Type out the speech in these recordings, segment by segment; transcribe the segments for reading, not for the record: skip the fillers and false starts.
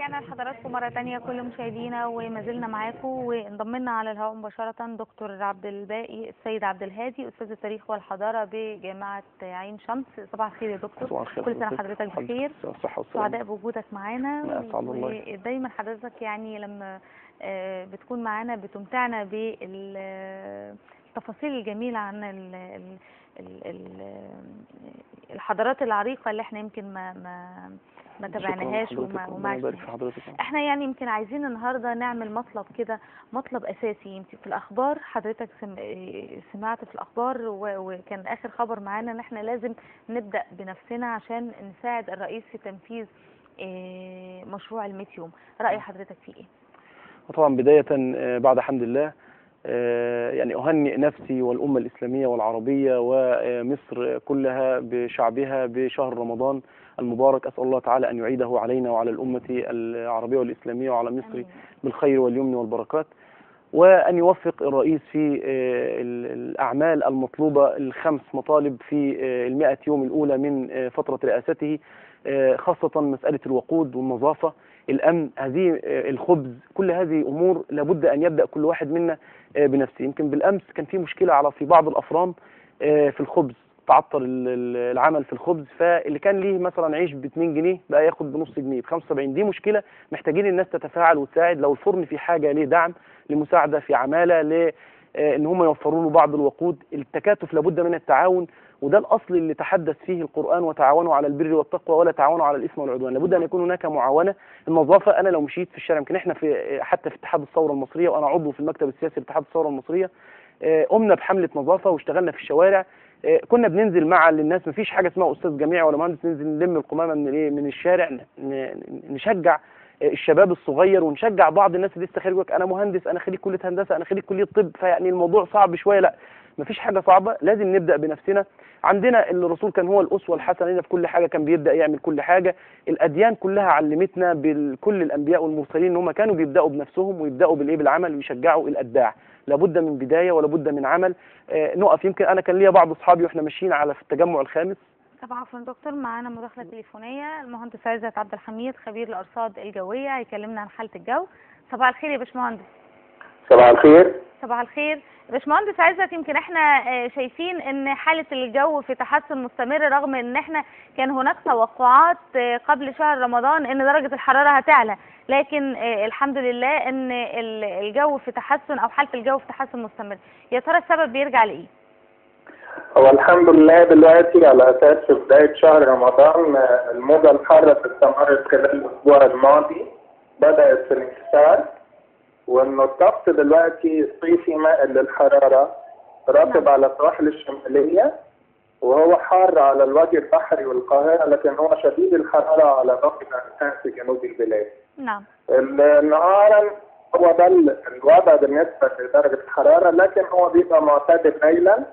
رجعنا لحضراتكم مرة تانية كل مشاهدينا، وما زلنا معاكم، وانضم لنا على الهواء مباشرة دكتور عبد الباقي السيد عبد الهادي، أستاذ التاريخ والحضارة بجامعة عين شمس. صباح الخير يا دكتور. صباح الخير. كل سنة وحضرتك بخير. سعداء بوجودك معانا، ودايما حضرتك يعني لما بتكون معانا بتمتعنا بالتفاصيل الجميلة عن الحضارات العريقة اللي احنا يمكن ما تابعناهاش وما عرفناهاش. احنا يعني يمكن عايزين النهارده نعمل مطلب كده، مطلب اساسي. يمكن في الاخبار حضرتك سمعت في الاخبار، وكان اخر خبر معانا ان احنا لازم نبدا بنفسنا عشان نساعد الرئيس في تنفيذ مشروع ال100 يوم. راي حضرتك فيه ايه؟ طبعا بدايه بعد حمد الله يعني أهنئ نفسي والأمة الإسلامية والعربية ومصر كلها بشعبها بشهر رمضان المبارك. أسأل الله تعالى أن يعيده علينا وعلى الأمة العربية والإسلامية وعلى مصر بالخير واليمن والبركات، وأن يوفق الرئيس في الأعمال المطلوبة ال5 مطالب في ال100 يوم الأولى من فترة رئاسته، خاصة مسألة الوقود والنظافة، الأمن، هذه الخبز، كل هذه أمور لابد أن يبدأ كل واحد منا بنفسه. يمكن بالأمس كان في مشكلة في بعض الأفران في الخبز، تعطل العمل في الخبز، فاللي كان ليه مثلا عيش ب2 جنيه بقى ياخد بنص جنيه ب75. دي مشكلة محتاجين الناس تتفاعل وتساعد. لو الفرن في حاجة ليه دعم، لمساعدة في عمالة، ان هم يوفروا له بعض الوقود، التكاتف لابد من التعاون، وده الاصل اللي تحدث فيه القرآن: وتعاونوا على البر والتقوى ولا تعاونوا على الاثم والعدوان. لابد ان يكون هناك معاونة. النظافة، انا لو مشيت في الشارع، يمكن احنا حتى في اتحاد الثورة المصرية، وانا عضو في المكتب السياسي لاتحاد الثورة المصرية، قمنا بحملة نظافة واشتغلنا في الشوارع. كنا بننزل مع الناس، مفيش حاجة اسمها استاذ جامعي ولا مهندس، ننزل نلم القمامة من الشارع، نشجع الشباب الصغير، ونشجع بعض الناس اللي لسه خارج يقول انا مهندس، انا خريج كليه هندسه، انا خريج كليه طب، فيعني الموضوع صعب شويه. لا، مفيش حاجه صعبه، لازم نبدا بنفسنا. عندنا الرسول كان هو الاسوه الحسنه لنا في كل حاجه، كان بيبدا يعمل كل حاجه. الاديان كلها علمتنا، بكل الانبياء والمرسلين، ان هم كانوا بيبداوا بنفسهم ويبداوا بالعمل ويشجعوا الابداع. لابد من بدايه ولابد من عمل. نقف. يمكن انا كان ليا بعض اصحابي واحنا ماشيين في التجمع الخامس. طب عفوا دكتور، معانا مداخله تليفونيه، المهندس عزت عبد الحميد خبير الارصاد الجويه هيكلمنا عن حاله الجو. صباح الخير يا باشمهندس. صباح الخير. صباح الخير يا باشمهندس عزت. يمكن احنا شايفين ان حاله الجو في تحسن مستمر، رغم ان احنا كان هناك توقعات قبل شهر رمضان ان درجه الحراره هتعلى، لكن الحمد لله ان الجو في تحسن، او حاله الجو في تحسن مستمر. يا ترى السبب بيرجع لايه؟ هو الحمد لله دلوقتي على اساس في بدايه شهر رمضان الموجه الحاره استمرت خلال الاسبوع الماضي، بدات في الانكسار، وانه الطقس دلوقتي صيفي مائل للحراره، رطب على السواحل الشماليه، وهو حار على الوجه البحري والقاهره، لكن هو شديد الحراره على باقي الانحاء في جنوب البلاد. نعم. نهارا هو ده الوضع بالنسبه لدرجه الحراره، لكن هو بيبقى معتدل ليلا،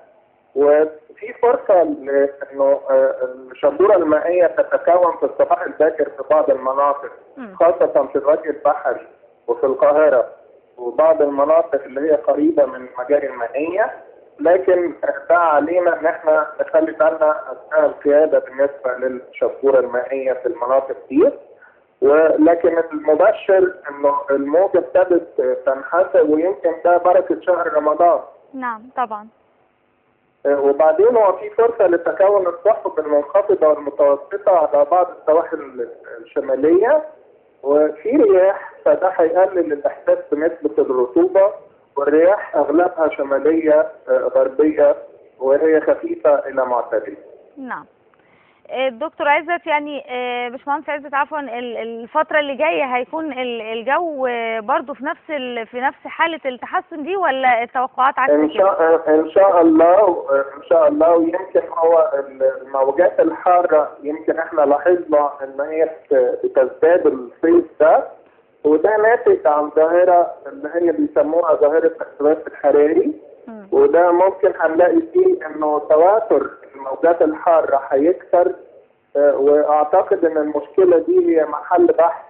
وفي فرصه لانه الشبوره المائيه تتكون في الصباح الباكر في بعض المناطق، خاصه في الوجه البحري وفي القاهره وبعض المناطق اللي هي قريبه من المجاري المائيه، لكن ده علينا ان احنا نخلي بالنا اثناء القياده بالنسبه للشبوره المائيه في المناطق دي. ولكن المبشر انه الموجه ابتدت تنحسر، ويمكن ده بركه شهر رمضان. نعم طبعا. وبعدين هو في فرصه لتكون السحب المنخفضه والمتوسطه على بعض السواحل الشماليه، وفي رياح، فده هيقلل الاحساس بنسبه الرطوبه، والرياح اغلبها شماليه غربيه، وهي خفيفه الى معتدله. نعم. دكتور عزت، يعني باشمهندس عزت عفوا، الفترة اللي جاية هيكون الجو برضو في نفس حالة التحسن دي، ولا التوقعات عكس كده؟ ان شاء الله، ان شاء الله. ويمكن هو الموجات الحارة يمكن احنا لاحظنا ان هي بتزداد الصيف ده، وده ناتج عن ظاهرة اللي هي بيسموها ظاهرة الاحتباس الحراري، وده ممكن هنلاقي فيه انه تواتر الموجات الحارة هيكثر، واعتقد ان المشكلة دي هي محل بحث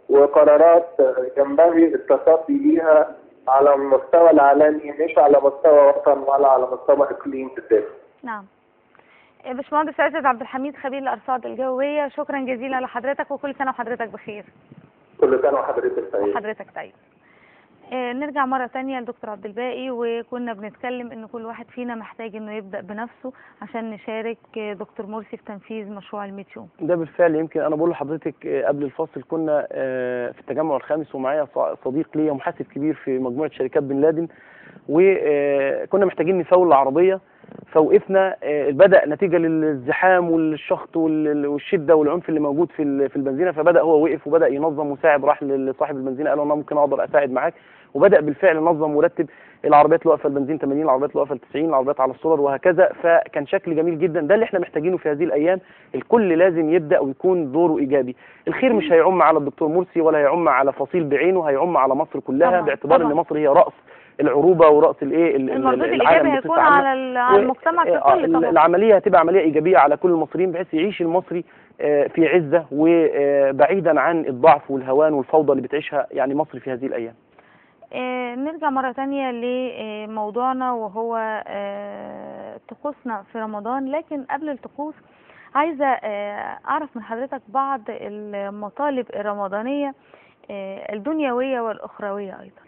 وقرارات ينبغي التصدي ليها على المستوى العالمي، مش على مستوى وطن ولا على مستوى اقليم بالذات. نعم. باشمهندس عزت عبد الحميد خبير الارصاد الجوية، شكرا جزيلا لحضرتك، وكل سنة وحضرتك بخير. كل سنه وحضرتك طيب. وحضرتك طيب. نرجع مرة تانية لدكتور عبد الباقي، وكنا بنتكلم ان كل واحد فينا محتاج انه يبدأ بنفسه عشان نشارك دكتور مرسي في تنفيذ مشروع ال 100 يوم. ده بالفعل. يمكن انا بقول لحضرتك قبل الفاصل كنا في التجمع الخامس، ومعايا صديق ليا محاسب كبير في مجموعة شركات بن لادن، وكنا محتاجين نفول العربية، فوقفنا. بدأ نتيجة للزحام والشخط والشدة والعنف اللي موجود في البنزينة، فبدأ هو وقف وبدأ ينظم وساعد، راح لصاحب البنزينة قال له انا ممكن اقدر اساعد معاك، وبدأ بالفعل نظم ورتب العربيات اللي واقفه البنزين 80، العربيات اللي واقفه 90، العربيات على السولر وهكذا. فكان شكل جميل جدا. ده اللي احنا محتاجينه في هذه الايام. الكل لازم يبدأ ويكون دوره ايجابي. الخير مش هيعم على الدكتور مرسي ولا هيعم على فصيل بعينه، هيعم على مصر كلها طبعا. باعتبار ان مصر هي رأس العروبه ورأس المردود الايجابي هيكون على المجتمع ككل طبعا. العمليه هتبقى عمليه ايجابيه على كل المصريين، بحيث يعيش المصري في عزه وبعيدا عن الضعف والهوان والفوضى اللي بتعيشها يعني مصر في هذه الايام. نرجع مرة تانية لموضوعنا وهو طقوسنا في رمضان، لكن قبل الطقوس عايزة أعرف من حضرتك بعض المطالب الرمضانية الدنيوية والأخروية أيضا.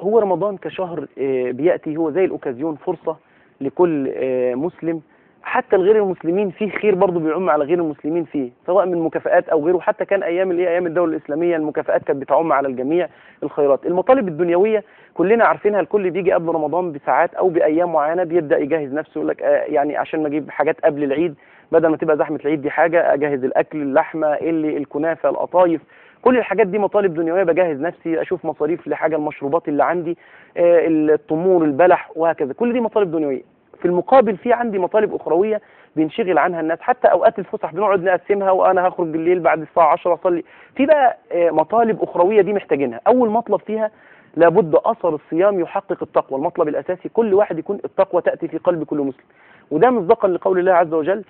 هو رمضان كشهر بيأتي هو زي الأوكازيون، فرصة لكل مسلم، حتى الغير المسلمين فيه خير برضه بيعم على غير المسلمين فيه، سواء من مكافآت أو غيره. حتى كان أيام الدولة الإسلامية المكافآت كانت بتعم على الجميع، الخيرات. المطالب الدنيوية كلنا عارفينها، الكل بيجي قبل رمضان بساعات أو بأيام معينة بيبدأ يجهز نفسه، يقول لك يعني عشان ما أجيب حاجات قبل العيد، بدل ما تبقى زحمة العيد دي حاجة، أجهز الأكل، اللحمة، الكنافة، القطايف، كل الحاجات دي مطالب دنيويه. بجهز نفسي، اشوف مصاريف لحاجه، المشروبات اللي عندي، التمور، البلح وهكذا، كل دي مطالب دنيويه. في المقابل في عندي مطالب اخرويه بينشغل عنها الناس، حتى اوقات الفسح بنقعد نقسمها، وانا هخرج بالليل بعد الساعه 10 اصلي. في بقى مطالب اخرويه دي محتاجينها. اول مطلب فيها لابد اثر الصيام يحقق التقوى. المطلب الاساسي كل واحد يكون التقوى تاتي في قلب كل مسلم، وده مصداقا لقول الله عز وجل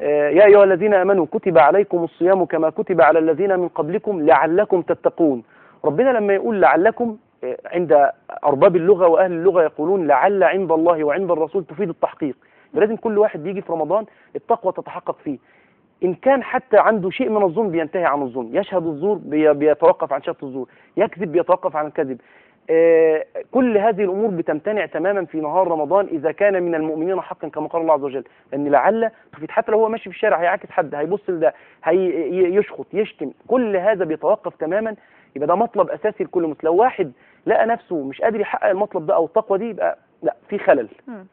يا أيها الذين آمنوا كتب عليكم الصيام كما كتب على الذين من قبلكم لعلكم تتقون. ربنا لما يقول لعلكم، عند أرباب اللغة وأهل اللغة يقولون لعل عند الله وعند الرسول تفيد التحقيق. لازم كل واحد يجي في رمضان التقوى تتحقق فيه. إن كان حتى عنده شيء من الظلم بينتهي عن الظلم، يشهد الزور بيتوقف عن شهادة الزور، يكذب بيتوقف عن الكذب. كل هذه الأمور بتمتنع تماما في نهار رمضان إذا كان من المؤمنين حقا كما قال الله عز وجل. لأن لعل تفيد، حتى لو هو ماشي في الشارع هيعاكس حد، هيبص لده، يشخط، يشتم، كل هذا بيتوقف تماما. يبقى ده مطلب أساسي لكل مسلم. لو واحد لقى نفسه مش قادر يحقق المطلب ده أو التقوى دي، يبقى لا، في خلل.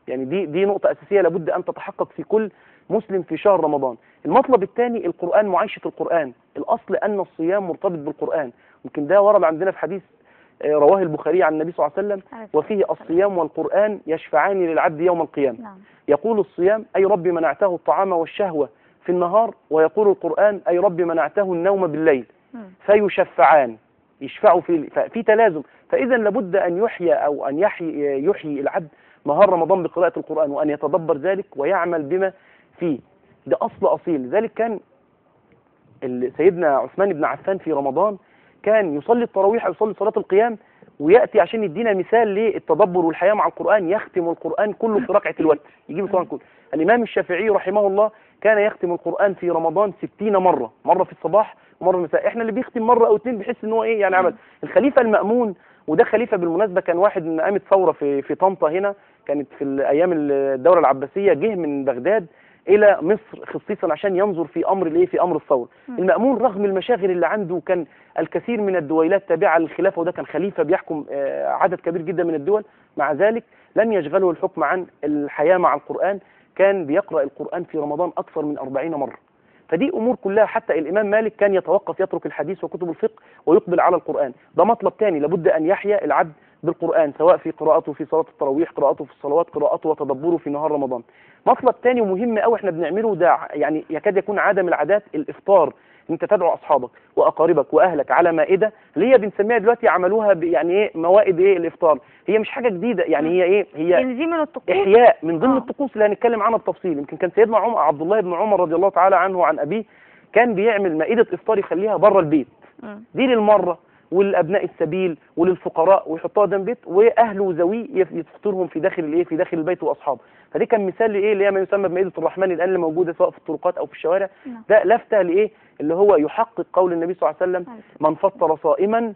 يعني دي نقطة أساسية لابد أن تتحقق في كل مسلم في شهر رمضان. المطلب الثاني القرآن، معايشة القرآن. الأصل أن الصيام مرتبط بالقرآن، يمكن ده ورد عندنا في حديث رواه البخاري عن النبي صلى الله عليه وسلم، وفيه الصيام والقرآن يشفعان للعبد يوم القيامة. يقول الصيام أي رب منعته الطعام والشهوة في النهار، ويقول القرآن أي رب منعته النوم بالليل، فيشفعان، يشفعوا في تلازم. فإذا لابد أن يحيي أو أن يحيي العبد نهار رمضان بقراءة القرآن، وأن يتدبر ذلك ويعمل بما فيه. ده أصل أصيل. لذلك كان سيدنا عثمان بن عفان في رمضان كان يصلي التراويح أو يصلي صلاة القيام، ويأتي عشان يدينا مثال للتدبر والحياة مع القرآن، يختم القرآن كله في ركعة الوتر، يجيب القرآن كله. الإمام الشافعي رحمه الله كان يختم القرآن في رمضان 60 مرة، مرة في الصباح ومرة المساء. احنا اللي بيختم مرة أو اتنين بحس ان هو يعني عمل. الخليفة المأمون، وده خليفة بالمناسبة كان واحد من قامت ثورة في طنطا هنا، كانت في أيام الدولة العباسية، جه من بغداد إلى مصر خصيصا عشان ينظر في أمر في أمر الثورة. المأمون رغم المشاغل اللي عنده، كان الكثير من الدويلات تابعة للخلافة، وده كان خليفة بيحكم عدد كبير جدا من الدول، مع ذلك لم يشغله الحكم عن الحياة مع القرآن. كان بيقرأ القرآن في رمضان أكثر من 40 مرة. فدي أمور كلها، حتى الإمام مالك كان يتوقف، يترك الحديث وكتب الفقه ويقبل على القرآن. ده مطلب تاني، لابد أن يحيا العبد بالقرآن، سواء في قراءته في صلاة التراويح، قراءته في الصلوات، قراءته وتدبره في نهار رمضان. مطلب تاني ومهم قوي احنا بنعمله، ده يعني يكاد يكون عادة من العادات، الإفطار. انت تدعو اصحابك واقاربك واهلك على مائده اللي هي بنسميها دلوقتي، عملوها يعني ايه، موائد الافطار. هي مش حاجه جديده، يعني هي من الطقوس، احياء من ضمن الطقوس اللي هنتكلم عنها بتفصيل. يمكن كان سيدنا عبد الله بن عمر رضي الله تعالى عنه وعن ابيه كان بيعمل مائده افطار يخليها بره البيت، دي للمره والابناء السبيل وللفقراء، ويحطوها قدام البيت، واهله وذويه يفطرهم في داخل في داخل البيت واصحابه. فدي كان مثال اللي هي ما يسمى بمائده الرحمن الان اللي موجوده سواء في الطرقات او في الشوارع. ده لفته اللي هو يحقق قول النبي صلى الله عليه وسلم: من فطر صائما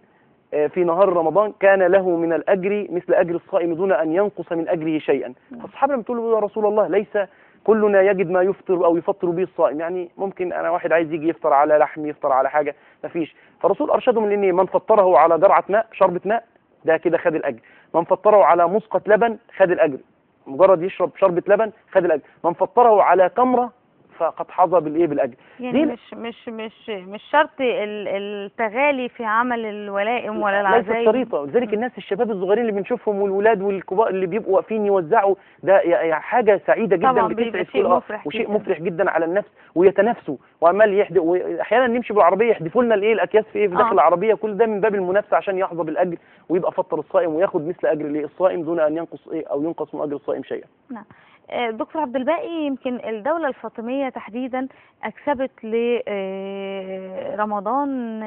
في نهار رمضان كان له من الأجر مثل أجر الصائم دون أن ينقص من أجره شيئا. فالصحابة بتقولوا: يا رسول الله، ليس كلنا يجد ما يفطر أو يفطر به الصائم، يعني ممكن أنا واحد عايز يجي يفطر على لحم، يفطر على حاجة، مفيش. فالرسول أرشدهم لأن من فطره على جرعة ماء، شربة ماء، ده كده خد الأجر. من فطره على مسقة لبن خد الأجر، مجرد يشرب شربة لبن خد الأجر. من فطره على تمرة فقد حظى بالأجر. يعني مش شرط التغالي في عمل الولائم ولا العزايم، ليست شريطة. لذلك الناس الشباب الصغيرين اللي بنشوفهم والولاد والكبار اللي بيبقوا واقفين يوزعوا، ده يعني حاجة سعيدة جدا، بتسعد وشيء مفرح جدا على النفس، ويتنافسوا وعمال يحدث. واحيانا نمشي بالعربية يحدفوا لنا الاكياس في داخل العربية، كل ده من باب المنافسة عشان يحظى بالأجر ويبقى فطر الصائم وياخد مثل أجر الصائم دون أن ينقص أو ينقص من أجر الصائم شيئا. نعم. دكتور عبد الباقي، يمكن الدولة الفاطمية تحديدا أكسبت لرمضان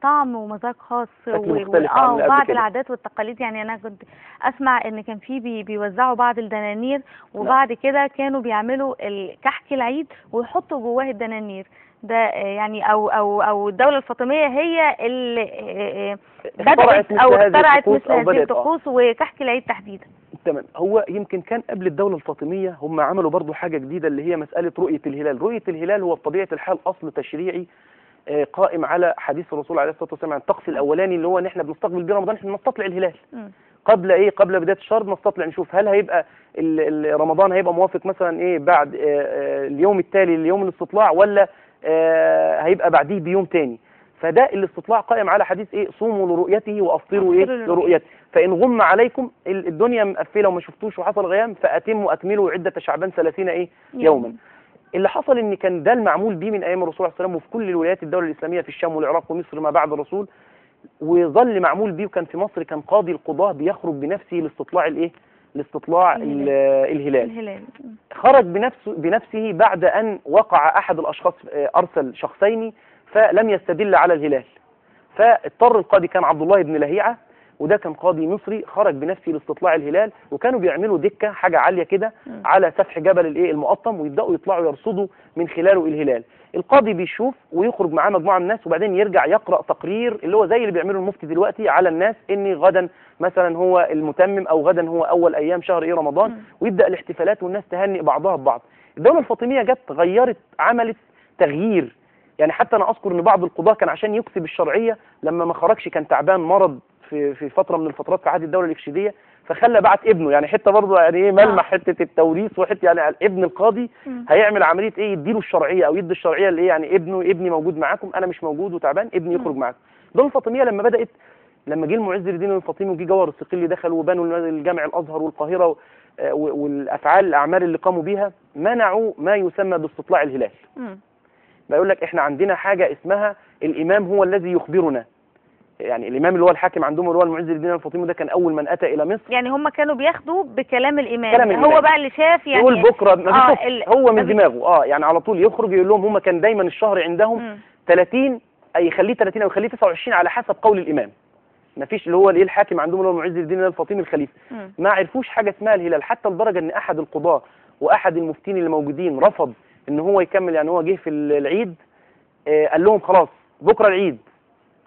طعم ومذاق خاص وبعض العادات والتقاليد. يعني أنا كنت أسمع إن كان في بيوزعوا بعض الدنانير، وبعد كده كانوا بيعملوا كحك العيد ويحطوا جواه الدنانير ده، يعني أو الدولة الفاطمية هي اللي بدأت أو اخترعت مثل هذه الطقوس وكحك العيد تحديدا. تمام. هو يمكن كان قبل الدولة الفاطمية هم عملوا برضو حاجة جديدة اللي هي مسألة رؤية الهلال. رؤية الهلال هو بطبيعة الحال أصل تشريعي قائم على حديث الرسول عليه الصلاة والسلام عن الطقس الأولاني اللي هو إن إحنا بنستقبل بيه رمضان، إحنا نستطلع الهلال قبل بداية الشهر، نستطلع نشوف هل هيبقى رمضان هيبقى موافق مثلا بعد اليوم التالي ليوم الاستطلاع، ولا هيبقى بعديه بيوم تاني. فده الاستطلاع قائم على حديث صوموا لرؤيته وافطروا لرؤيته، فان غم عليكم الدنيا مقفله وما شفتوش وحصل غيام اكملوا عده شعبان 30 يوما. اللي حصل ان كان ده المعمول به من ايام الرسول عليه الصلاه والسلام وفي كل الولايات الدوله الاسلاميه في الشام والعراق ومصر ما بعد الرسول، وظل معمول به. وكان في مصر كان قاضي القضاه بيخرج بنفسه لاستطلاع الهلال. خرج بنفسه بعد ان وقع احد الاشخاص ارسل شخصين فلم يستدل على الهلال، فاضطر القاضي، كان عبد الله بن لهيعة، وده كان قاضي مصري، خرج بنفسه لاستطلاع الهلال. وكانوا بيعملوا دكة حاجة عالية كده على سفح جبل المقطم، ويبدأوا يطلعوا يرصدوا من خلاله الهلال. القاضي بيشوف ويخرج معاه مجموعة من الناس، وبعدين يرجع يقرأ تقرير اللي هو زي اللي بيعمله المفتي دلوقتي على الناس ان غدا مثلا هو المتمم او غدا هو اول ايام شهر رمضان، ويبدأ الاحتفالات والناس تهنئ بعضها ببعض. الدولة الفاطمية جت عملت تغيير. يعني حتى انا اذكر ان بعض القضاة كان عشان يكسب الشرعية لما ما خرجش كان تعبان مرض في فترة من الفترات في عهد الدولة الإفشيدية، فخلى بعت ابنه، يعني حتة برضه يعني ملمح حتة التوريث، وحتة يعني ابن القاضي هيعمل عملية يديله الشرعية او يدي الشرعية اللي يعني ابني موجود معاكم، انا مش موجود وتعبان، ابني يخرج معاكم. الدولة الفاطمية لما جه المعز للدين الفاطمي وجه جوهر الصقلي دخلوا وبنوا الجامع الازهر والقاهرة الاعمال اللي قاموا بيها، منعوا ما يسمى باستطلاع الهلال. بيقول لك احنا عندنا حاجة اسمها الامام هو الذي يخبرنا. يعني الامام اللي هو الحاكم عندهم اللي هو المعز للدين الفاطمي ده كان اول من اتى الى مصر. يعني هم كانوا بياخدوا بكلام الامام. هو بقى اللي شاف يعني يقول بكره هو من دماغه يعني على طول يخرج يقول لهم. هم كان دايما الشهر عندهم 30 يخليه 30 او يخليه 29 على حسب قول الامام. ما فيش اللي هو الحاكم عندهم اللي هو المعز للدين الفاطمي الخليفه. ما عرفوش حاجه اسمها الهلال، حتى لدرجه ان احد القضاه واحد المفتين اللي موجودين رفض ان هو يكمل. يعني هو جه في العيد قال لهم خلاص بكره العيد،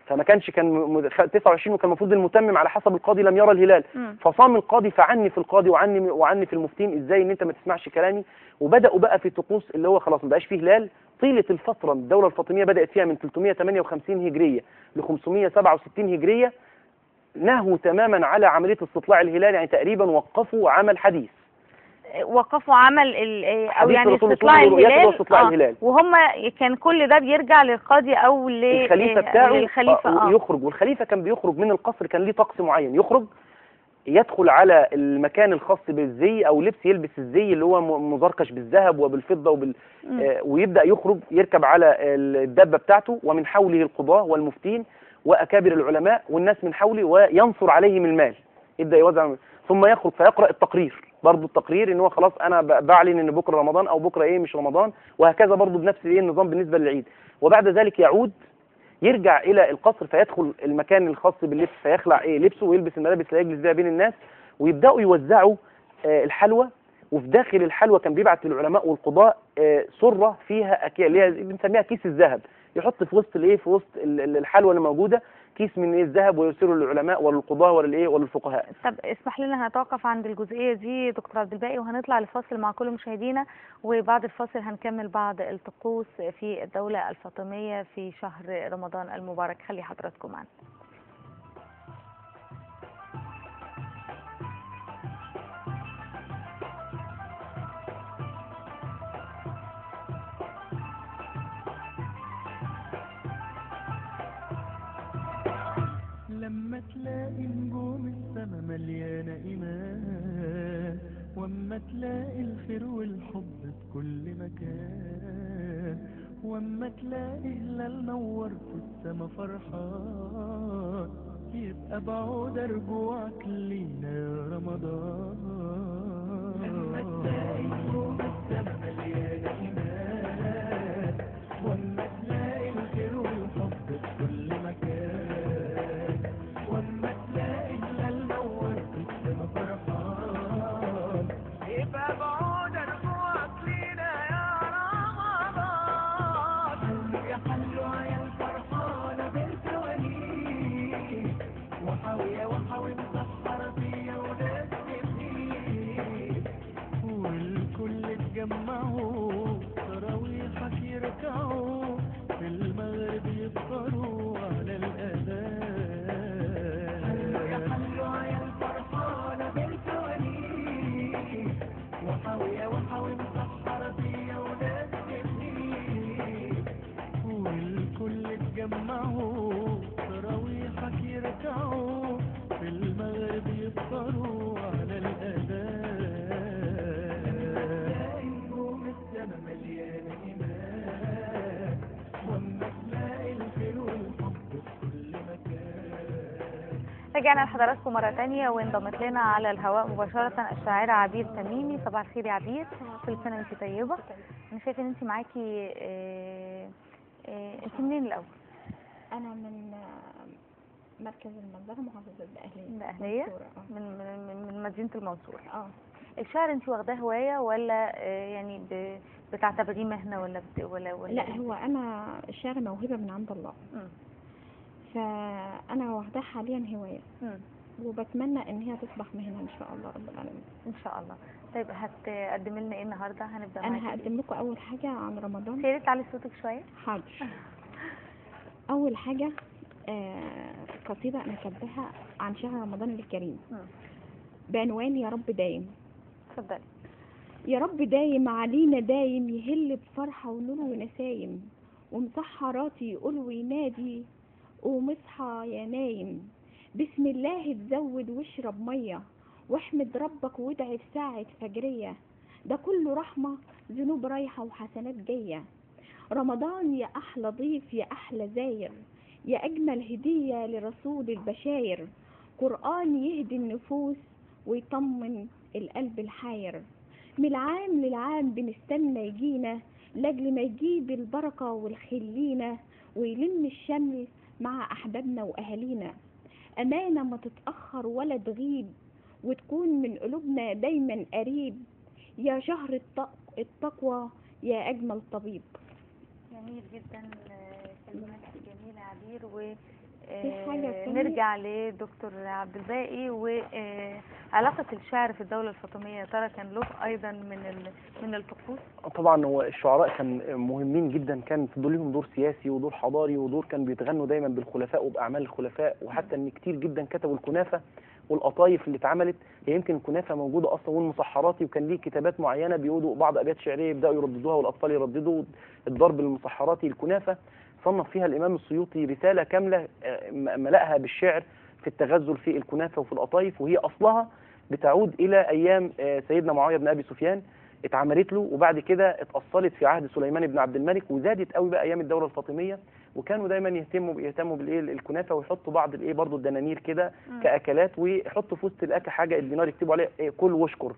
فما كان 29 وكان المفروض المتمم على حسب القاضي لم يرى الهلال. فصام القاضي فعني في القاضي وعني في المفتين، ازاي ان انت ما تسمعش كلامي. وبداوا بقى في طقوس اللي هو خلاص ما بقاش فيه هلال طيله الفتره. الدوله الفاطميه بدات فيها من 358 هجريه ل 567 هجريه، نهوا تماما على عمليه استطلاع الهلال. يعني تقريبا وقفوا عمل حديث، وقفوا عمل او يعني استطلاع الهلال. وهم كان كل ده بيرجع للقاضي او للخليفه بتاعه للخليفه. يخرج، والخليفه كان بيخرج من القصر، كان ليه طقس معين، يخرج يدخل على المكان الخاص بالزي او لبس، يلبس الزي اللي هو مزركش بالذهب وبالفضه ويبدا يخرج يركب على الدابه بتاعته، ومن حوله القضاه والمفتين واكابر العلماء والناس من حوله، وينصر عليهم المال، يبدا يوزع. ثم يخرج فيقرا التقرير، برضه التقرير ان هو خلاص انا بعلن ان بكره رمضان او بكره مش رمضان، وهكذا برضه بنفس النظام بالنسبه للعيد. وبعد ذلك يعود يرجع الى القصر فيدخل المكان الخاص باللبس، فيخلع لبسه ويلبس الملابس اللي يجلس بها بين الناس، ويبداوا يوزعوا الحلوى. وفي داخل الحلوى كان بيبعت للعلماء والقضاء سره فيها اللي هي بنسميها كيس الذهب، يحط في وسط الايه، في وسط الحلوى اللي موجوده كيس من ايه الذهب ويرسله للعلماء وللقضاه وللايه وللفقهاء. طب اسمح لنا هنتوقف عند الجزئيه دي دكتور عبد الباقي، وهنطلع لفاصل مع كل مشاهدينا، وبعد الفاصل هنكمل بعض الطقوس في الدوله الفاطميه في شهر رمضان المبارك. خلي حضراتكم معنا. لما تلاقي نجوم السما مليانة إيمان، واما تلاقي الخير والحب في كل مكان، واما تلاقي هلال نور في السما فرحان، يبقى بعود رجوعك لينا يا رمضان. لما تلاقي نجوم السما مليانة إيمان، واما تلاقي الخير والحب في كل مكان، يبقى بعود رجوعك لينا يا رمضان. يا حلوة يا الفرحانة بالفوانيس، وحاوية وحاوي مسحرة فيا وناس فيك، والكل اتجمعوا تراويحك يركعوا، في المغرب يفطروا على الأذان. يا حلوة يا الفرحانة بالفوانيس، وحاوية وحاوي مسحرة فيا وناس جميل، والكل اتجمعوا تراويحك يركعوا، في المغرب يفطروا على الأذان. نجوم السما مليانة إيمان، واما تلاقي الخير والحب في كل مكان. رجعنا لحضراتكم مرة تانية، وانضمت لنا على الهواء مباشرة الشاعرة عبير تميمي. صباح الخير يا عبير، كل سنة وانت طيبة. أنا شايفة إن انت معاكي انت منين الأول؟ أنا من مركز المنظرة، محافظة الدقهلية. الدقهلية؟ من مدينة المنصورة. الشعر انت واخداه هواية ولا يعني بتعتبريه مهنة ولا لا، هو أنا الشعر موهبة من عند الله. فأنا واخداها حاليا هواية. وبتمنى ان هي تصبح مهنة ان شاء الله رب العالمين. ان شاء الله. طيب هتقدم لنا ايه النهارده؟ هنبدا معاكي. انا هقدم لكم اول حاجة عن رمضان. يا ريت تعلي صوتك شوية. حاضر. اول حاجة قصيدة انا كاتباها عن شهر رمضان الكريم بعنوان يا رب دايم. اتفضلي. يا رب دايم علينا، دايم يهل بفرحة ونور ونسايم، ومسحراتي يقول وينادي ومصحى يا نايم، بسم الله تزود واشرب مية، واحمد ربك وادعي في ساعة فجرية، ده كله رحمة، ذنوب رايحة وحسنات جاية. رمضان يا أحلى ضيف، يا أحلى زاير، يا أجمل هدية لرسول البشاير، قرآن يهدي النفوس ويطمن القلب الحاير. من العام للعام بنستنى يجينا، لاجل ما يجيب البركة والخير لينا، ويلم الشمل مع أحبابنا وأهالينا. أمانة ما تتأخر ولا تغيب، وتكون من قلوبنا دايما قريب، يا شهر التقوى يا أجمل طبيب. جميل جدا، كلمات جميلة عبير. نرجع لدكتور عبد الباقي وعلاقة الشعر في الدولة الفاطمية، ترى كان له أيضا من الطقوس؟ طبعا هو الشعراء كان مهمين جدا، كان لهم دور سياسي ودور حضاري ودور كان بيتغنوا دايما بالخلفاء وبأعمال الخلفاء، وحتى ان كتير جدا كتبوا الكنافة والقطايف اللي اتعملت. هي يمكن الكنافة موجودة أصلا والمسحراتي، وكان ليه كتابات معينة بيقولوا بعض أبيات شعرية يبدأوا يرددوها والأطفال يرددوا الضرب المسحراتي. الكنافة صنف فيها الإمام السيوطي رسالة كاملة ملأها بالشعر في التغزل في الكنافة وفي القطايف، وهي أصلها بتعود إلى أيام سيدنا معاوية بن أبي سفيان، اتعملت له وبعد كده اتأصلت في عهد سليمان بن عبد الملك، وزادت قوي بقى أيام الدولة الفاطمية. وكانوا دايما يهتموا بالايه الكنافه، ويحطوا بعض الايه برضو الدنانير كده كاكلات، ويحطوا في وسط الاكل حاجه الدينار يكتبوا عليه كل واشكر،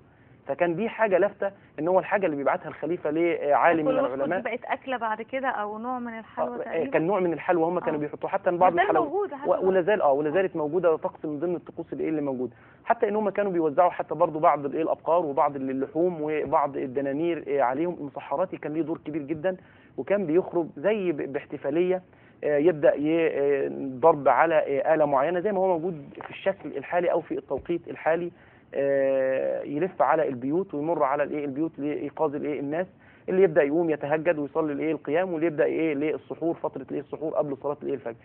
فكان دي حاجه لافته ان هو الحاجه اللي بيبعتها الخليفه لعالم من العلماء. دي بقت اكله بعد كده او نوع من الحلوى تقريبا؟ كان نوع من الحلوى هم كانوا بيحطوه حتى ان بعض الحلوى ولا زال ولا زالت موجوده طقس من ضمن الطقوس اللي موجوده، حتى ان هم كانوا بيوزعوا حتى برضو بعض الابقار وبعض اللحوم وبعض الدنانير عليهم. المسحراتي كان ليه دور كبير جدا، وكان بيخرج زي باحتفاليه يبدا ضرب على آلة معينه زي ما هو موجود في الشكل الحالي او في التوقيت الحالي، يلف على البيوت ويمر على البيوت لايقاظ الناس اللي يبدا يقوم يتهجد ويصلي القيام، واللي يبدا للسحور، فتره السحور قبل صلاه الفجر.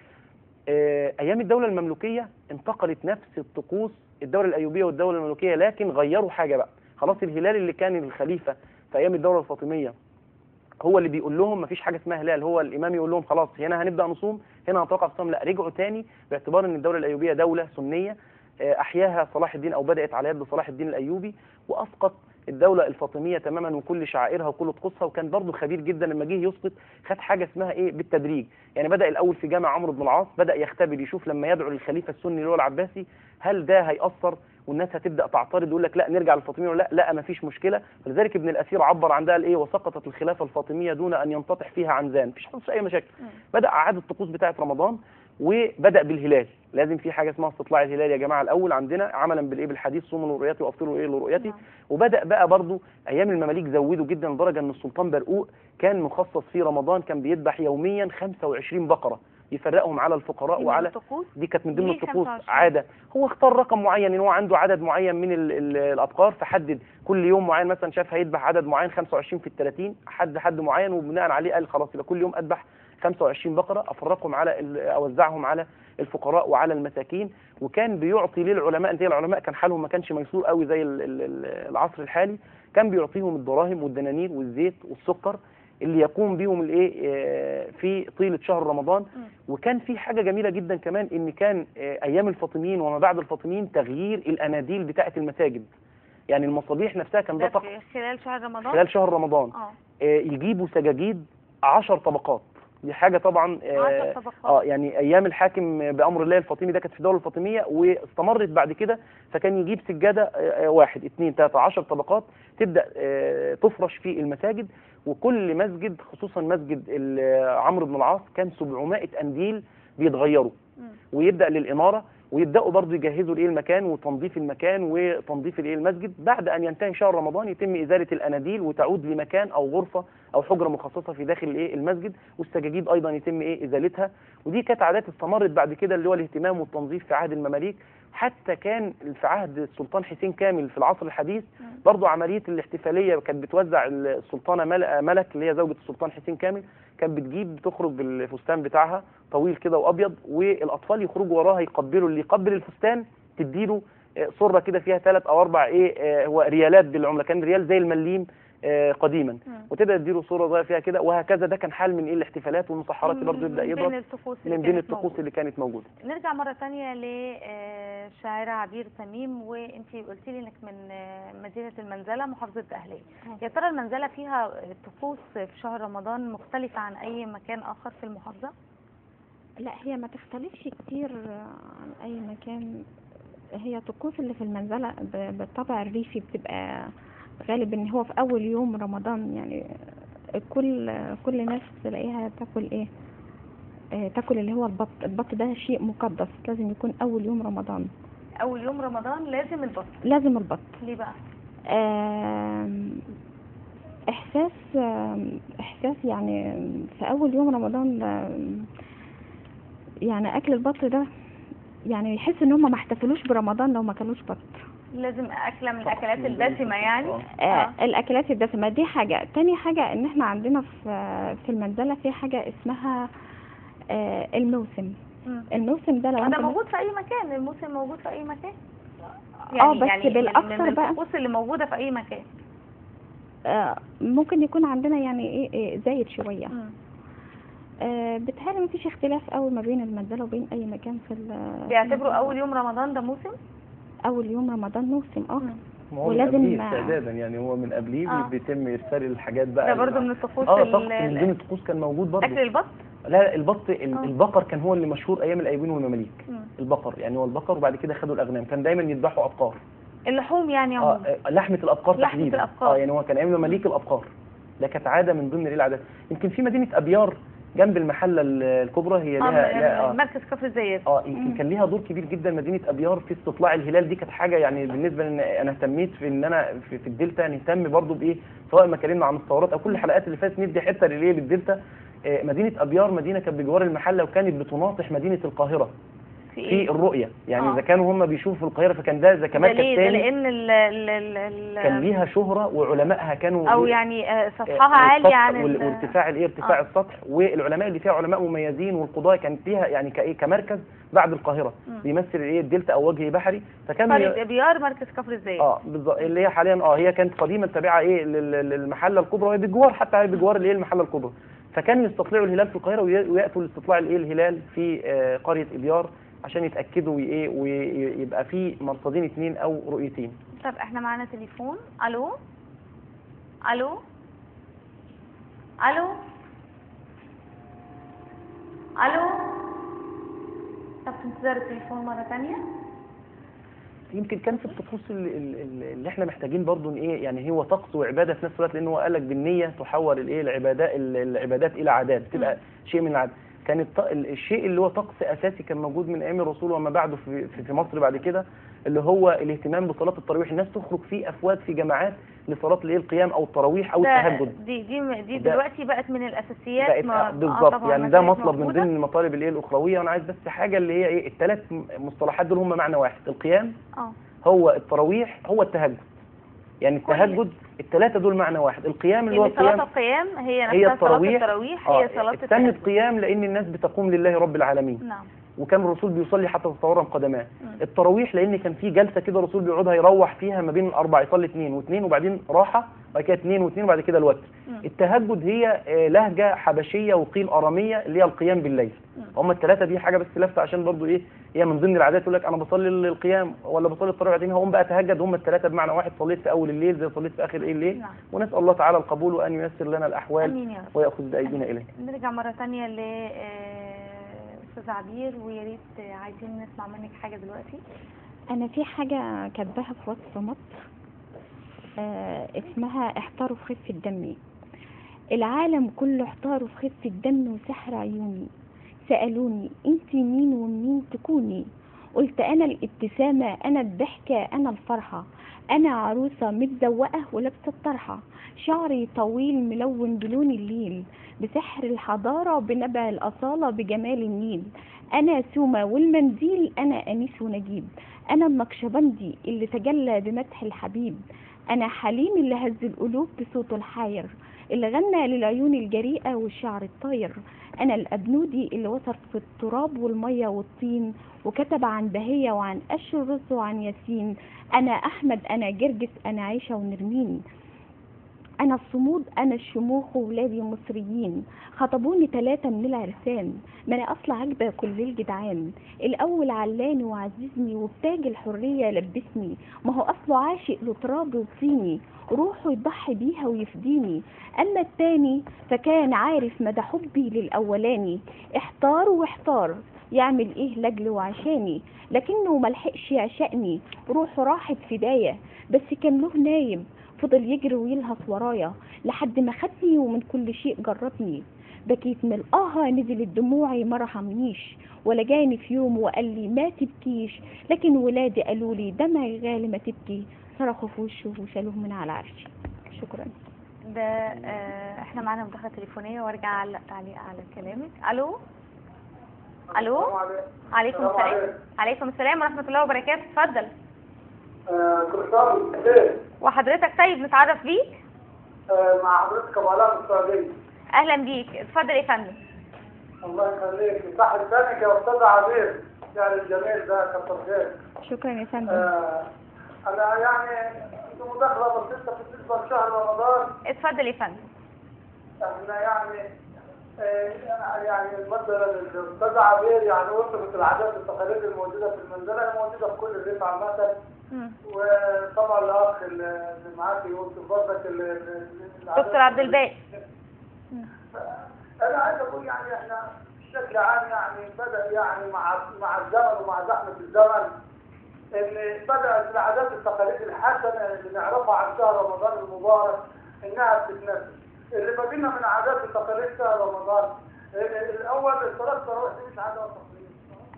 ايام الدوله المملوكيه انتقلت نفس الطقوس الدوله الايوبيه والدوله المملوكيه، لكن غيروا حاجه بقى. خلاص الهلال اللي كان الخليفه في ايام الدوله الفاطميه هو اللي بيقول لهم مفيش حاجه اسمها هلال، هو الامام يقول لهم خلاص هنا هنبدا نصوم، هنا هنتوقف الصوم، لا رجعوا تاني باعتبار ان الدوله الايوبيه دوله سنيه احياها صلاح الدين او بدات على يد صلاح الدين الايوبي، واسقط الدوله الفاطميه تماما وكل شعائرها وكل طقوسها. وكان برضه خبير جدا لما جه يسقط خد حاجه اسمها بالتدريج، يعني بدا الاول في جامع عمرو بن العاص، بدا يختبر يشوف لما يدعو للخليفه السني اللي هو العباسي هل ده هيأثر والناس هتبدا تعترض ويقول لك لا نرجع للفاطميه ولا لا ما فيش مشكله. فلذلك ابن الاثير عبر عن ده وسقطت الخلافه الفاطميه دون ان ينتطح فيها عنزان، مفيش حصل اي مشاكل. بدا اعاد الطقوس بتاعه رمضان وبدا بالهلال، لازم في حاجه اسمها استطلاع الهلال يا جماعه الاول عندنا عملا بالحديث صوموا لرؤيتي وافطروا لرؤيتي. وبدا بقى برضو ايام المماليك زودوا جدا لدرجه ان السلطان برقوق كان مخصص في رمضان كان بيذبح يوميا 25 بقره يفرقهم على الفقراء وعلى دي كانت من ضمن الطقوس عاده. هو اختار رقم معين ان هو عنده عدد معين من الابقار، فحدد كل يوم معين، مثلا شاف هيذبح عدد معين 25 في ال30 حد معين، وبناء عليه قال خلاص يبقى كل يوم اذبح 25 بقره افرقهم اوزعهم على الفقراء وعلى المساكين. وكان بيعطي للعلماء، زي العلماء كان حالهم ما كانش ميسور قوي زي العصر الحالي، كان بيعطيهم الدراهم والدنانير والزيت والسكر اللي يقوم بيهم في طيله شهر رمضان. وكان في حاجه جميله جدا كمان ان كان ايام الفاطميين وما بعد الفاطميين تغيير الاناديل بتاعه المساجد، يعني المصابيح نفسها كان ده خلال شهر رمضان. خلال شهر رمضان يجيبوا سجاجيد 10 طبقات، دي حاجه طبعا 10 طبقات. يعني ايام الحاكم بامر الله الفاطمي ده كانت في الدوله الفاطميه واستمرت بعد كده، فكان يجيب سجاده 1 2 3 10 طبقات تبدا تفرش في المساجد. وكل مسجد خصوصا مسجد عمرو بن العاص كان 700 قنديل بيتغيروا ويبدا للاناره، ويبداوا برضه يجهزوا المكان وتنظيف المكان وتنظيف المسجد. بعد ان ينتهي شهر رمضان يتم ازاله الاناديل وتعود لمكان او غرفه او حجره مخصصه في داخل المسجد، والسجاجيد ايضا يتم ازالتها. ودي كانت عادات استمرت بعد كده اللي هو الاهتمام والتنظيف في عهد المماليك. حتى كان في عهد السلطان حسين كامل في العصر الحديث برضه عمليه الاحتفاليه كانت بتوزع السلطانه ملك اللي هي زوجة السلطان حسين كامل، كانت بتخرج بالفستان بتاعها طويل كده وابيض، والاطفال يخرجوا وراها يقبلوا، اللي يقبل الفستان تديله صره كده فيها 3 أو 4 هو ريالات بالعمله، كان ريال زي المليم قديما، وتبدا تديله صوره صغيره فيها كده وهكذا. ده كان حال من الاحتفالات والمسحرات برضه يبدا يضرب من بين الطقوس اللي كانت موجوده. نرجع مره ثانيه للشاعره عبير تميم، وانت قلتي لي انك من مدينه المنزله محافظه الدقهليه. يا ترى المنزله فيها طقوس في شهر رمضان مختلفه عن اي مكان اخر في المحافظه؟ لا هي ما تختلفش كتير عن اي مكان. هي طقوس اللي في المنزله بالطبع الريفي بتبقى غالب ان هو في اول يوم رمضان، يعني كل ناس تلاقيها تاكل تاكل اللي هو البط ده شيء مقدس، لازم يكون اول يوم رمضان. اول يوم رمضان لازم البط؟ لازم البط. ليه بقى؟ احساس يعني في اول يوم رمضان يعني اكل البط ده يعني يحس ان هم ما احتفلوش برمضان لو ما كانوش بط. لازم اكله من الاكلات الدسمه يعني. الاكلات الدسمه دي حاجه. تاني حاجه ان احنا عندنا في المنزله في حاجه اسمها الموسم. الموسم ده لو ده موجود في اي مكان، الموسم موجود في اي مكان يعني. بس يعني بالاكثر من بقى الطقوس اللي موجوده في اي مكان. ممكن يكون عندنا يعني زايد شويه. بتهيألي مفيش اختلاف قوي ما بين المنزله وبين اي مكان في بيعتبروا اول يوم رمضان ده موسم؟ اول يوم رمضان موسم ولازم استعدادا يعني هو من قبليه بيتم ارسال الحاجات بقى. ده برضه من الطقوس من ضمن الطقوس كان موجود برضه اكل البط. لا البقر كان هو اللي مشهور ايام الايوبيين والمماليك. البقر يعني هو البقر، وبعد كده خدوا الاغنام، كان دايما يذبحوا ابقار اللحوم يعني عموما. لحمه الابقار تحديدا. الابقار. يعني هو كان عامله مليك الابقار، ده كانت عاده من ضمن العادات. يمكن في مدينه ابيار جنب المحله الكبرى، هي لها مركز كفر الزيات. يمكن كان ليها دور كبير جدا مدينه ابيار في استطلاع الهلال. دي كانت حاجه يعني بالنسبه لان انا اهتميت في ان انا في الدلتا نهتم برضو بايه، سواء ما اتكلمنا عن الثورات او كل الحلقات اللي فاتت ندي حته للدلتا. مدينه ابيار مدينه كانت بجوار المحله، وكانت بتناطح مدينه القاهره في الرؤيه. يعني اذا كانوا هم بيشوفوا في القاهره فكان ده زي كمركز تاني، لان كان ليها شهره وعلمائها كانوا او يعني سطحها عالي عن وارتفاع ارتفاع السطح، والعلماء اللي فيها علماء مميزين، والقضاه كانت فيها يعني كمركز بعد القاهره بيمثل الدلتا او وجه بحري. فكان قريه ابيار مركز كفر الزيات بالظبط، اللي هي حاليا هي كانت قديما تابعه للمحله الكبرى، وهي بجوار حتى بجوار المحله الكبرى. فكانوا يستطلعوا الهلال في القاهره وياتوا لاستطلاع الهلال في قريه ابيار عشان يتاكدوا ويبقى في مرصدين 2 او رؤيتين. طب احنا معانا تليفون. الو الو الو الو. طب انتظار التليفون مره ثانيه. يمكن كان في الطقوس اللي احنا محتاجين برضو يعني هو طقس وعباده في نفس الوقت، لان هو قال لك بالنيه تحول العبادات الى عادات، تبقى شيء من العادات. كان الشيء اللي هو طقس اساسي كان موجود من ايام الرسول وما بعده في مصر بعد كده، اللي هو الاهتمام بصلاه التراويح. الناس تخرج في افواج في جماعات لصلاه القيام او التراويح او التهجد. دي دلوقتي بقت من الاساسيات. بالظبط، يعني ده مطلب من ضمن المطالب الاخرويه. وانا عايز بس حاجه اللي هي الثلاث مصطلحات دول هم معنى واحد: القيام، هو التراويح، هو التهجد. يعني التهجد الثلاثه دول معنى واحد. القيام اللي هو صلاه القيام هي التراويح، هي صلاه التهجد. سمت قيام لان الناس بتقوم لله رب العالمين. نعم. وكان الرسول بيصلي حتى تتورم قدماه. التراويح لان كان في جلسه كده الرسول بيقعدها يروح فيها ما بين الاربع، يصلي 2 و2 وبعدين راحه، بعد كده 2 و2 وبعد كده الوتر. التهجد هي لهجه حبشيه وقيل اراميه اللي هي القيام بالليل. هم الثلاثه دي حاجه بس لفته عشان برضو هي من ضمن العادات. يقول لك انا بصلي القيام ولا بصلي التراويح، بعدين هقوم بقى اتهجد. هم الثلاثه بمعنى واحد، صليت في اول الليل زي صليت في اخر الليل. نعم. ونسال الله تعالى القبول وان ييسر لنا الاحوال. امين يا رب. وياخذ بايدينا اليه. نرجع مره ثانيه استاذ عبير، ويا ريت عايزين نسمع منك حاجه دلوقتي. انا في حاجه كاتباها في وصف مصر اسمها احتاروا في خفه دمي. العالم كله احتاروا في خفه دمي وسحر عيوني، سالوني انت مين ومين تكوني، قلت انا الابتسامه، انا الضحكه، انا الفرحه، انا عروسه متزوقه ولابسه الطرحه، شعري طويل ملون بلون الليل، بسحر الحضاره بنبع الاصاله بجمال النيل، انا سومه والمنديل، انا انيس ونجيب، انا النقشبندي اللي تجلى بمدح الحبيب، انا حليم اللي هز القلوب بصوته الحاير، اللي غنى للعيون الجريئه والشعر الطاير، انا الابنودي اللي وصف في التراب والميه والطين وكتب عن بهيه وعن قش الرز وعن ياسين، انا احمد، انا جرجس، انا عيشه ونرمين، انا الصمود، انا الشموخ وولادي مصريين، خطبوني 3 من العرسان، ما انا اصل عجبه كل الجدعان، الاول علاني وعززني وبتاج الحريه لبسني، ما هو اصله عاشق لتراب وطيني، روحه يضحي بيها ويفديني، اما التاني فكان عارف مدى حبي للاولاني، احتار واحتار يعمل ايه لاجلي وعشاني، لكنه ملحقش يعشقني، روحه راحت فدايه، بس كان له نايم فضل يجري ويلهث ورايا لحد ما خدني ومن كل شيء جربني، بكيت من القهر نزلت دموعي ما رحمنيش، ولا جاني في يوم وقال لي ما تبكيش، لكن ولادي قالوا لي دمعي غالي ما تبكي، صرخوا في وشه وشالوه من على عرشي. شكرا. ده احنا معانا مداخله تليفونيه وارجع اعلق تعليق على كلامك. الو الو. عليكم السلام. عليكم السلام ورحمه الله وبركاته. اتفضل. كل سنه وانت بخير. وحضرتك طيب، نتعرف بيك؟ مع حضرتك ابو علاء من السعوديه. اهلا بيك، اتفضل يا فندم. الله يخليك، صح لسانك يا استاذ عبير، يعني الجميل ده كتر خير. شكرا يا فندم. انا يعني مداخله بسيطه بالنسبه لشهر رمضان. اتفضل يا فندم. احنا يعني مثلا الاستاذ عبير يعني وصفت العادات والتقاليد الموجوده في المنزله الموجوده في كل الريف عامه. وطبعا الاخ اللي معاكي يوسف برضك دكتور عبد الباقي. انا عايز اقول يعني احنا بشكل عام يعني بدا يعني مع الزمن ومع زحمه الزمن ان بدات العادات والتقاليد الحسنه اللي نعرفها عن شهر رمضان المبارك انها بتتنفذ. اللي بقينا من عادات وتقاليد شهر رمضان الاول صلاه التراويح دي مش عاده وتقليد.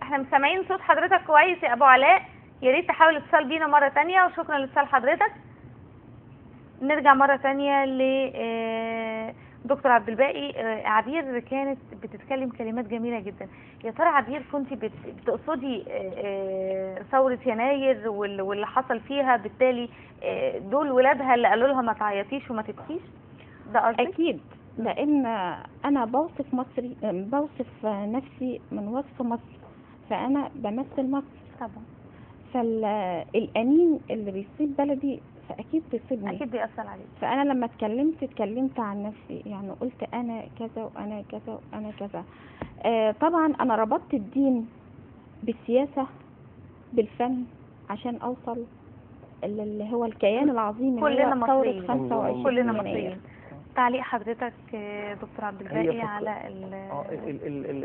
احنا مسامعين صوت حضرتك كويس يا ابو علاء، يا ريت تحاول اتصال بينا مره ثانيه، وشكرا لاتصال حضرتك. نرجع مره ثانيه ل دكتور عبد الباقي. عبير كانت بتتكلم كلمات جميله جدا. يا ترى عبير كنت بتقصدي ثوره يناير واللي حصل فيها، بالتالي دول ولادها اللي قالوا لها ما تعيطيش وما تبكيش؟ ده قصدك؟ اكيد، لان انا بوصف نفسي من وصف مصر، فانا بمثل مصر طبعا. فالانين اللي بيصيب بلدي فاكيد بيصيبني، اكيد بيأثر عليك. فانا لما اتكلمت عن نفسي، يعني قلت انا كذا وانا كذا وانا كذا. طبعا انا ربطت الدين بالسياسه بالفن عشان اوصل اللي هو الكيان العظيم اللي هو ثوره 25 كلنا مصريين. تعليق حضرتك دكتور عبد الباقي على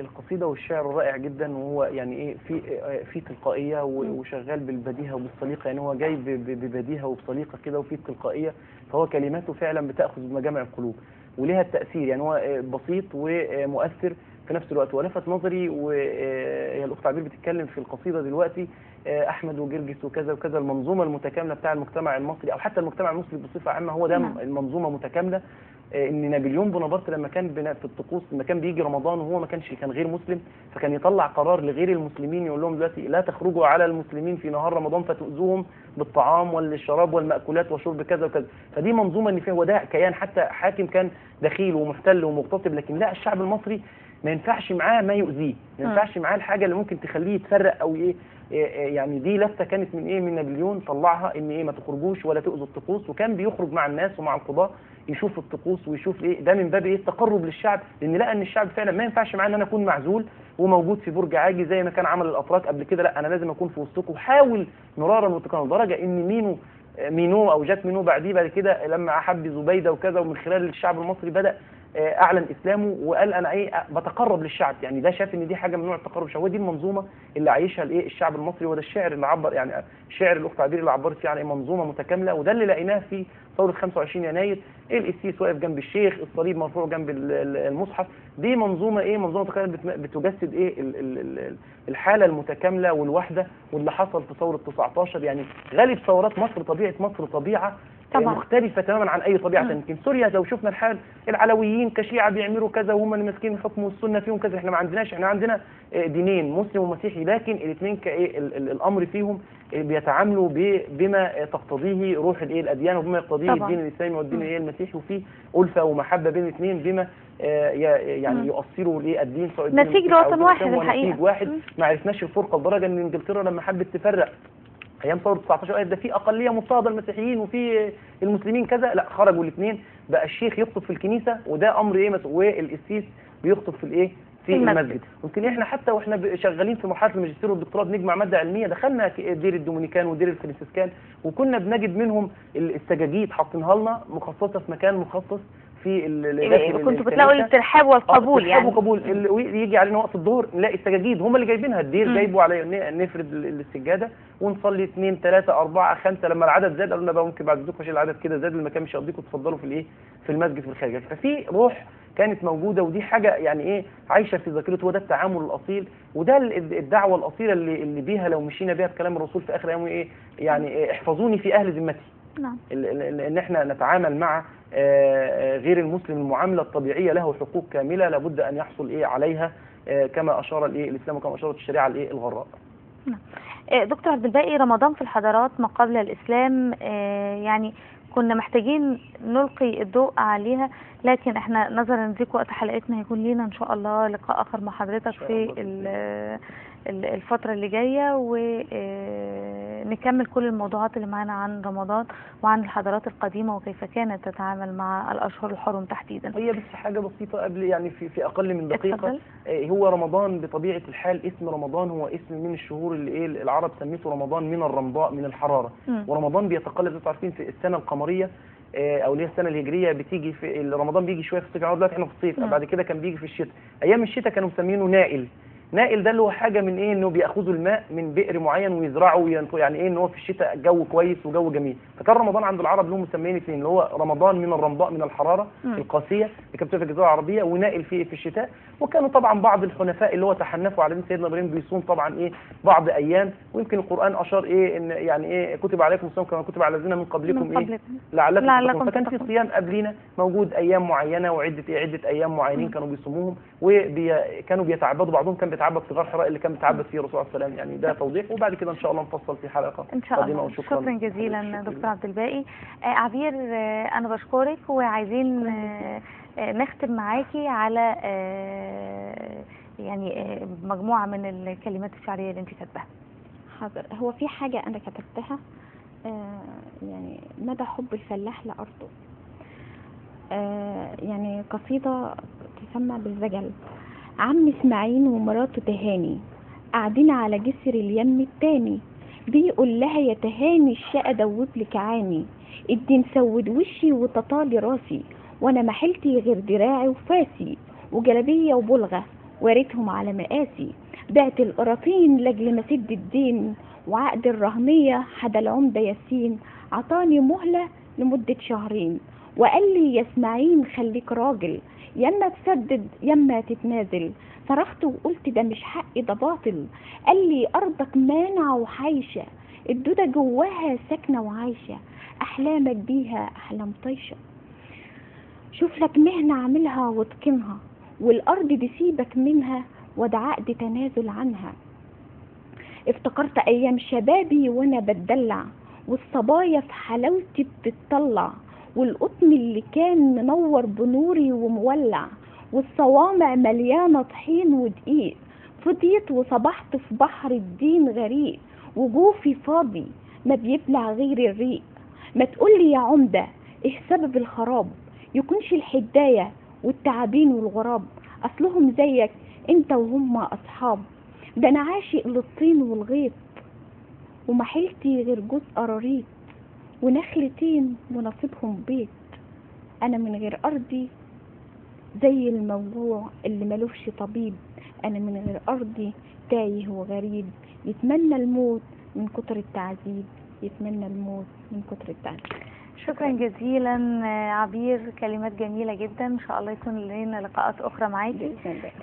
القصيده والشعر رائع جدا، وهو يعني ايه في تلقائيه وشغال بالبديهه وبالسليقه، يعني هو جاي ببديهه وبسليقه كده وفي تلقائيه، فهو كلماته فعلا بتاخذ بمجامع القلوب وليها التاثير، يعني هو بسيط ومؤثر في نفس الوقت. ولفت نظري وهي الاخت عبير بتتكلم في القصيده دلوقتي احمد وجرجس وكذا وكذا، المنظومه المتكامله بتاع المجتمع المصري او حتى المجتمع المصري بصفه عامه، هو ده المنظومه متكامله. ان نابليون بونابرت لما كان في الطقوس، لما كان بيجي رمضان وهو كان غير مسلم، فكان يطلع قرار لغير المسلمين يقول لهم دلوقتي لا تخرجوا على المسلمين في نهار رمضان فتؤذوهم بالطعام والشراب والمأكولات وشرب كذا وكذا. فدي منظومه ان فيها وده كيان، حتى حاكم كان دخيل ومحتل ومغتصب، لكن لا، الشعب المصري ما ينفعش معاه ما يؤذيه، ما ينفعش معاه الحاجه اللي ممكن تخليه يتفرق او ايه. يعني دي لفته كانت من نابليون طلعها، ان ما تخرجوش ولا تؤذوا الطقوس، وكان بيخرج مع الناس ومع القضاة يشوف الطقوس ويشوف ده من باب التقرب للشعب، لان لقى ان الشعب فعلا ما ينفعش معاه ان انا اكون معزول وموجود في برج عاجي زي ما كان عمل الاتراك قبل كده، لا انا لازم اكون في وسطكم. وحاول مرارا وتكرارا لدرجه ان مينو او جات مينو بعد كده لما احب زبيده وكذا، ومن خلال الشعب المصري بدا اعلن اسلامه وقال انا بتقرب للشعب، يعني ده شاف ان دي حاجه من نوع التقرب الشعبي. ودي المنظومه اللي عايشها الشعب المصري، وده الشعر اللي عبر، يعني الشعر الاخت عبير اللي عبرت فيه عن منظومه متكامله، وده اللي لقيناه في ثوره 25 يناير. القسيس واقف جنب الشيخ، الصليب مرفوع جنب المصحف. دي منظومه منظومه متكامله بتجسد الحاله المتكامله والوحده، واللي حصل في ثوره 19. يعني غالب ثورات مصر، طبيعه مصر طبيعه طبعا مختلفة تماما عن أي طبيعة. يمكن سوريا لو شفنا الحال، العلويين كشيعة بيعملوا كذا وهم اللي ماسكين الحكم، والسنة فيهم كذا. احنا ما عندناش، احنا عندنا دينين، مسلم ومسيحي، لكن الاثنين الأمر فيهم بيتعاملوا بما تقتضيه روح الأديان، وبما يقتضيه الدين الإسلامي والدين المسيحي، وفي ألفة ومحبة بين الاثنين بما يعني يؤثروا الدين، سواء نسيج لوطن واحد الحقيقة، نسيج واحد. ما عرفناش الفرقة لدرجة ان انجلترا لما حبت تفرق ايام ثوره 19 ده في اقليه مضطهده المسيحيين وفي المسلمين كذا، لا خرجوا الاثنين، بقى الشيخ يخطب في الكنيسه وده امر والقسيس بيخطب في في المسجد. يمكن احنا حتى واحنا شغالين في مرحله الماجستير والدكتوراه بنجمع ماده علميه، دخلنا دير الدومينيكان ودير الفرنسيسكان، وكنا بنجد منهم السجاجيد حاطينها لنا مخصصه في مكان مخصص في كنتوا بتلاقوا الترحاب والقبول، يعني وقبول يجي علينا وقت الظهر نلاقي السجاجيد هم اللي جايبينها، الدير جايبوا على نفرد السجاده ونصلي 2 3 4 5. لما العدد زاد قالوا لنا بقى ممكن بعد ذلك عشان العدد كده زاد المكان مش هيقضيكم، تفضلوا في المسجد في الخارج. ففي روح كانت موجوده، ودي حاجه يعني عايشه في ذاكرته، وده التعامل الاصيل، وده الدعوه الاصيله اللي بيها لو مشينا بيها بكلام الرسول في اخر ايامه يعني احفظوني في اهل ذمتي. نعم. ان احنا نتعامل مع غير المسلم المعامله الطبيعيه، له حقوق كامله لابد ان يحصل عليها كما اشار الاسلام وكما اشارت الشريعه الغراء. نعم. دكتور عبد الباقي، رمضان في الحضارات ما قبل الاسلام، يعني كنا محتاجين نلقي الضوء عليها، لكن احنا نظرا لضيق وقت حلقتنا هيكون لينا ان شاء الله لقاء اخر مع حضرتك في الفترة اللي جاية، ونكمل كل الموضوعات اللي معانا عن رمضان وعن الحضارات القديمة وكيف كانت تتعامل مع الأشهر الحرم تحديدا. هي بس حاجة بسيطة قبل، يعني في أقل من دقيقة. هو رمضان بطبيعة الحال، اسم رمضان هو اسم من الشهور اللي العرب سميته رمضان من الرمضاء، من الحرارة. ورمضان بيتقلب، انتوا عارفين في السنة القمرية او اللي هي السنه الهجريه بتيجي في رمضان بيجي شويه في الصيف، دلوقتي احنا في الصيف، بعد كده كان بيجي في الشتاء. ايام الشتاء كانوا مسمينه نائل، نائل ده اللي هو حاجه من ايه، انه بياخذوا الماء من بئر معين ويزرعوا يعني ايه، ان هو في الشتاء الجو كويس وجو جميل. فكان رمضان عند العرب له مسميين اثنين، اللي هو رمضان من الرمضاء من الحراره القاسيه اللي كانت في الجزيره العربيه، ونائل في الشتاء. وكانوا طبعا بعض الحنفاء اللي هو تحنفوا على دين سيدنا ابراهيم بيصوم طبعا ايه بعض ايام، ويمكن القران اشار ايه ان يعني ايه كتب عليكم الصيام كما كتب على الذين من قبلكم ايه لعلكم تتقون. فكان في صيام قبلنا موجود ايام معينه وعده عده ايام معينين كانوا بيصوموهم، وكانوا بيتعبدوا، بعضهم كان بيتعبد في غار حراء اللي كان بيتعبد فيه الرسول صلى الله عليه وسلم. يعني ده توضيح، وبعد كده ان شاء الله نفصل في حلقه ان شاء قادمه. الله. شكرا جزيلا دكتور عبد الباقي. عبير انا بشكرك، وعايزين نختم معاكي على يعني مجموعه من الكلمات الشعريه اللي انت كاتباها. حاضر. هو في حاجه انا كتبتها يعني مدى حب الفلاح لارضه، يعني قصيده تسمى بالزجل. عم اسماعيل ومراته تهاني قاعدين على جسر اليم التاني، بيقول لها يا تهاني الشقة دوب لك عاني، الدين سود وشي وتطالي راسي، وانا ما حيلتي غير دراعي وفاسي وجلبية وبلغة وريتهم على مقاسي، بعت القراطين لاجل ما سد الدين، وعقد الرهنية حدا العمدة ياسين عطاني مهلة لمدة شهرين، وقال لي يا اسماعيل خليك راجل، يما تسدد يما تتنازل. صرخت وقلت ده مش حقي ده باطل، قال لي ارضك مانعة وحايشة، الدودة جواها ساكنة وعايشة، احلامك بيها احلام طيشة، شوف لك مهنة اعملها واتقنها، والارض دي سيبك منها وده عقد تنازل عنها. افتكرت ايام شبابي وانا بتدلع، والصبايا في حلاوتي بتطلع، والقطن اللي كان منور بنوري ومولع، والصوامع مليانة طحين ودقيق، فضيت وصبحت في بحر الدين غريق، وجوفي فاضي ما بيبلع غير الريق. ما تقولي يا عمدة ايه سبب الخراب، يكونش الحداية والتعابين والغراب، اصلهم زيك انت وهم اصحاب، ده انا عاشق للطين والغيط، ومحلتي غير جوز قراريط، ونخلتين ونصيبهم بيت، انا من غير ارضي زي الموجوع اللي ملوش طبيب، انا من غير ارضي تايه وغريب، يتمنى الموت من كتر التعذيب، يتمنى الموت من كتر التعذيب. شكرا جزيلا عبير، كلمات جميلة جدا، ان شاء الله يكون لنا لقاءات اخرى معاكي.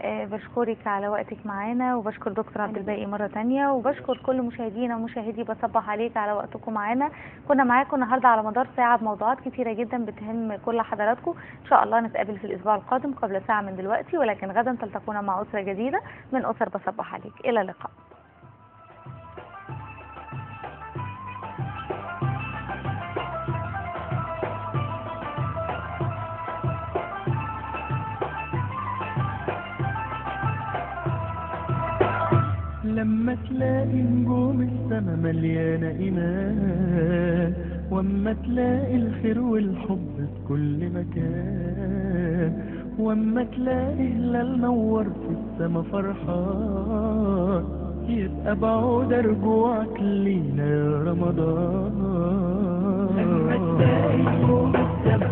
بشكرك على وقتك معانا، وبشكر دكتور عبد الباقي مرة تانية، وبشكر كل مشاهدينا ومشاهدي بصبح عليك على وقتكم معانا. كنا معاكم النهارده على مدار ساعة بموضوعات كتيرة جدا بتهم كل حضراتكم. ان شاء الله نتقابل في الاسبوع القادم قبل ساعة من دلوقتي، ولكن غدا تلتقون مع أسرة جديدة من أسر بصبح عليك. الى اللقاء. لما تلاقي نجوم السما مليانة إيمان، واما تلاقي الخير والحب في كل مكان، واما تلاقي هلال نور في السما فرحان، يبقى بعود رجوعك لينا يا رمضان. لما تلاقي نجوم السما